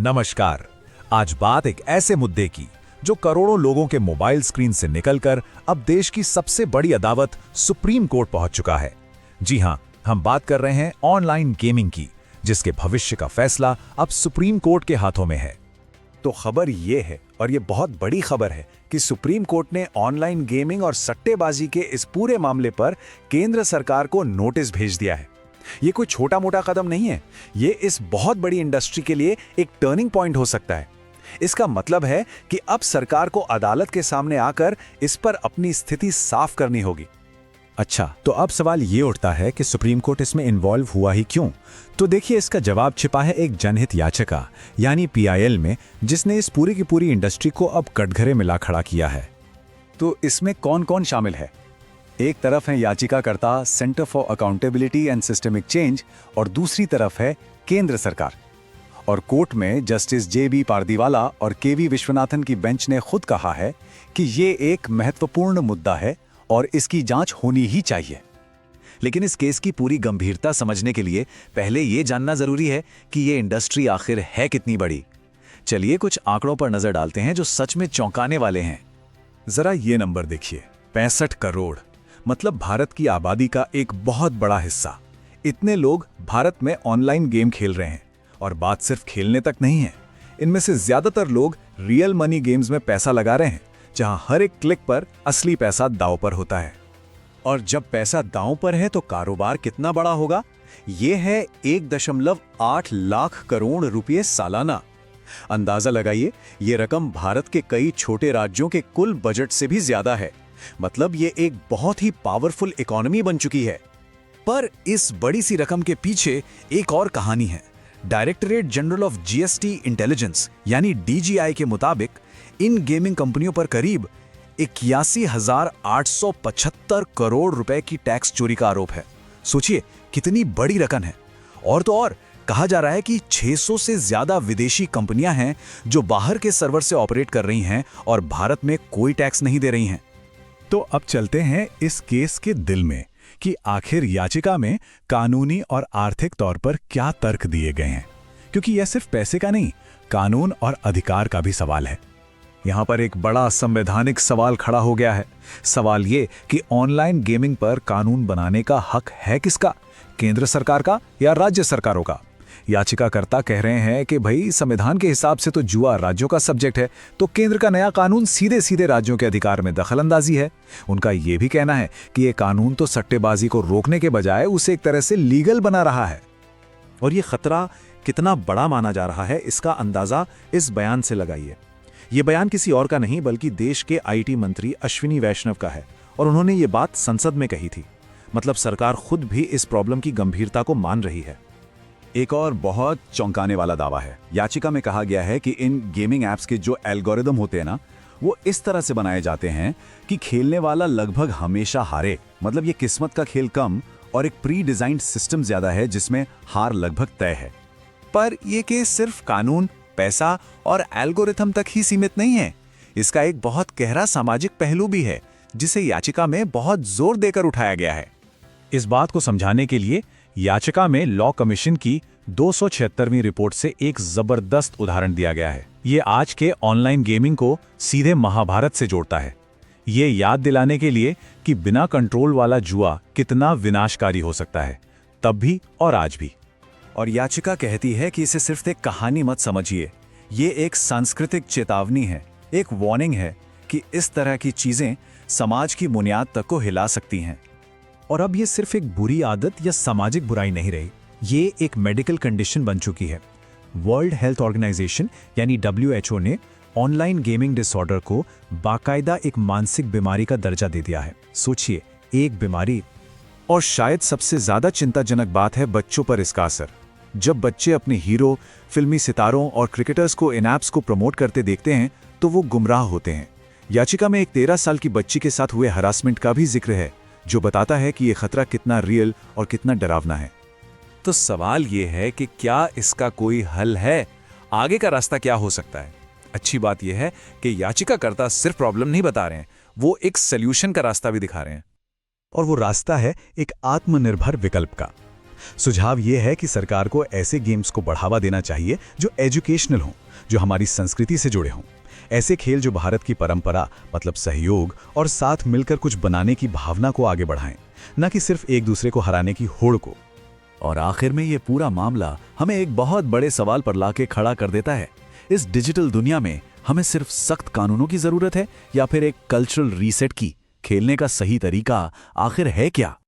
नमस्कार। आज बात एक ऐसे मुद्दे की जो करोड़ों लोगों के मोबाइल स्क्रीन से निकलकर अब देश की सबसे बड़ी अदालत सुप्रीम कोर्ट पहुंच चुका है। जी हां, हम बात कर रहे हैं ऑनलाइन गेमिंग की, जिसके भविष्य का फैसला अब सुप्रीम कोर्ट के हाथों में है। तो खबर ये है, और ये बहुत बड़ी खबर है, कि सुप्रीम कोर्ट ने ऑनलाइन गेमिंग और सट्टेबाजी के इस पूरे मामले पर केंद्र सरकार को नोटिस भेज दिया है। ये कोई छोटा मोटा कदम नहीं है, ये इस बहुत बड़ी इंडस्ट्री के लिए एक टर्निंग पॉइंट हो सकता है। इसका मतलब है कि अब सरकार को अदालत के सामने आकर इस पर अपनी स्थिति साफ करनी होगी। अच्छा, तो अब सवाल ये उठता है कि सुप्रीम कोर्ट इसमें इन्वॉल्व हुआ ही क्यों? तो देखिए, इसका जवाब छिपा है एक जनहित याचिका यानी PIL में, जिसने इस पूरी की पूरी इंडस्ट्री को अब कटघरे में ला खड़ा किया है। तो इसमें कौन कौन शामिल है? एक तरफ है याचिकाकर्ता centre for accountability and systemic change, और दूसरी तरफ है केंद्र सरकार। और कोर्ट में जस्टिस JB पारदीवाला और KV विश्वनाथन की बेंच ने खुद कहा है कि ये एक महत्वपूर्ण मुद्दा है और इसकी जांच होनी ही चाहिए। लेकिन इस केस की पूरी गंभीरता समझने के लिए पहले ये जानना जरूरी है कि ये इंडस्ट्री आखिर है कितनी बड़ी। चलिए कुछ आंकड़ों पर नजर डालते हैं जो सच में चौंकाने वाले हैं। जरा ये नंबर देखिए, 65 करोड़, मतलब भारत की आबादी का एक बहुत बड़ा हिस्सा। इतने लोग भारत में ऑनलाइन गेम खेल रहे हैं, और बात सिर्फ खेलने तक नहीं है। इनमें से ज्यादातर लोग रियल मनी गेम्स में पैसा लगा रहे हैं, जहां हर एक क्लिक पर असली पैसा दांव पर होता है। और जब पैसा दांव पर है तो कारोबार कितना बड़ा होगा? ये है 1.8 लाख करोड़ रुपए सालाना। अंदाजा लगाइए, ये रकम भारत के कई छोटे राज्यों के कुल बजट से भी ज्यादा है। मतलब ये एक बहुत ही पावरफुल इकोनॉमी बन चुकी है। पर इस बड़ी सी रकम के पीछे एक और कहानी है। Directorate general of GST intelligence यानी DGI के मुताबिक इन गेमिंग कंपनियों पर करीब 81,875 करोड़ रुपए की टैक्स चोरी का आरोप है। सोचिए कितनी बड़ी रकम है। और तो और कहा जा रहा है कि 600 से ज्यादा विदेशी कंपनियां हैं जो बाहर के सर्वर से ऑपरेट कर रही हैं और भारत में कोई टैक्स नहीं दे रही हैं। तो अब चलते हैं इस केस के दिल में कि आखिर याचिका में कानूनी और आर्थिक तौर पर क्या तर्क दिए गए हैं, क्योंकि यह सिर्फ पैसे का नहीं, कानून और अधिकार का भी सवाल है। यहां पर एक बड़ा संवैधानिक सवाल खड़ा हो गया है। सवाल ये कि ऑनलाइन गेमिंग पर कानून बनाने का हक है किसका, केंद्र सरकार का या राज्य सरकारों का? याचिकाकर्ता कह रहे हैं कि भाई संविधान के हिसाब से तो जुआ राज्यों का सब्जेक्ट है, तो केंद्र का नया कानून सीधे सीधे राज्यों के अधिकार में दखलंदाजी है। उनका यह भी कहना है कि यह कानून तो सट्टेबाजी को रोकने के बजाय उसे एक तरह से लीगल बना रहा है। और ये खतरा कितना बड़ा माना जा रहा है, इसका अंदाजा इस बयान से लगाइए। ये बयान किसी और का नहीं बल्कि देश के IT मंत्री अश्विनी वैष्णव का है, और उन्होंने ये बात संसद में कही थी। मतलब सरकार खुद भी इस प्रॉब्लम की गंभीरता को मान रही है। एक और बहुत चौंकाने वाला दावा है। याचिका में कहा गया है कि इन गेमिंग ऐप्स के जो एल्गोरिदम होते हैं ना, वो इस तरह से बनाए जाते हैं कि खेलने वाला लगभग हमेशा हारे। मतलब ये किस्मत का खेल कम और एक प्री डिजाइंड सिस्टम ज्यादा है जिसमें हार लगभग तय है। पर यह केस सिर्फ कानून, पैसा और एल्गोरिथम तक ही सीमित नहीं है। इसका एक बहुत गहरा सामाजिक पहलू भी है, जिसे याचिका में बहुत जोर देकर उठाया गया है। इस बात को समझाने के लिए याचिका में लॉ कमीशन की 276वीं रिपोर्ट से एक जबरदस्त उदाहरण दिया गया है। ये आज के ऑनलाइन गेमिंग को सीधे महाभारत से जोड़ता है। ये याद दिलाने के लिए कि बिना कंट्रोल वाला जुआ कितना विनाशकारी हो सकता है, तब भी और आज भी। और याचिका कहती है कि इसे सिर्फ एक कहानी मत समझिए, ये एक सांस्कृतिक चेतावनी है, एक वार्निंग है कि इस तरह की चीजें समाज की बुनियाद तक को हिला सकती हैं। और अब ये सिर्फ एक बुरी आदत या सामाजिक बुराई नहीं रही, ये एक मेडिकल कंडीशन बन चुकी है। वर्ल्ड हेल्थ ऑर्गेनाइजेशन यानी WHO ने ऑनलाइन गेमिंग डिसऑर्डर को बाकायदा एक मानसिक बीमारी का दर्जा दे दिया है। सोचिए, एक बीमारी। और शायद सबसे ज्यादा चिंताजनक बात है बच्चों पर इसका असर। जब बच्चे अपने हीरो, फिल्मी सितारों और क्रिकेटर्स को इन ऐप्स को प्रमोट करते देखते हैं तो वो गुमराह होते हैं। याचिका में एक 13 साल की बच्ची के साथ हुए हरासमेंट का भी जिक्र है, जो बताता है कि यह खतरा कितना रियल और कितना डरावना है। तो सवाल यह है कि क्या इसका कोई हल है? आगे का रास्ता क्या हो सकता है? अच्छी बात यह है कि याचिकाकर्ता सिर्फ प्रॉब्लम नहीं बता रहे हैं, वो एक सॉल्यूशन का रास्ता भी दिखा रहे हैं। और वो रास्ता है एक आत्मनिर्भर विकल्प का। सुझाव ये है कि सरकार को ऐसे गेम्स को बढ़ावा देना चाहिए जो एजुकेशनल हों, जो हमारी संस्कृति से जुड़े हों। ऐसे खेल जो भारत की परंपरा मतलब सहयोग और साथ मिलकर कुछ बनाने की भावना को आगे बढ़ाएं, न कि सिर्फ एक दूसरे को हराने की होड़ को। और आखिर में ये पूरा मामला हमें एक बहुत बड़े सवाल पर लाके खड़ा कर देता है। इस डिजिटल दुनिया में हमें सिर्फ सख्त कानूनों की जरूरत है या फिर एक कल्चरल रीसेट की? खेलने का सही तरीका आखिर है क्या?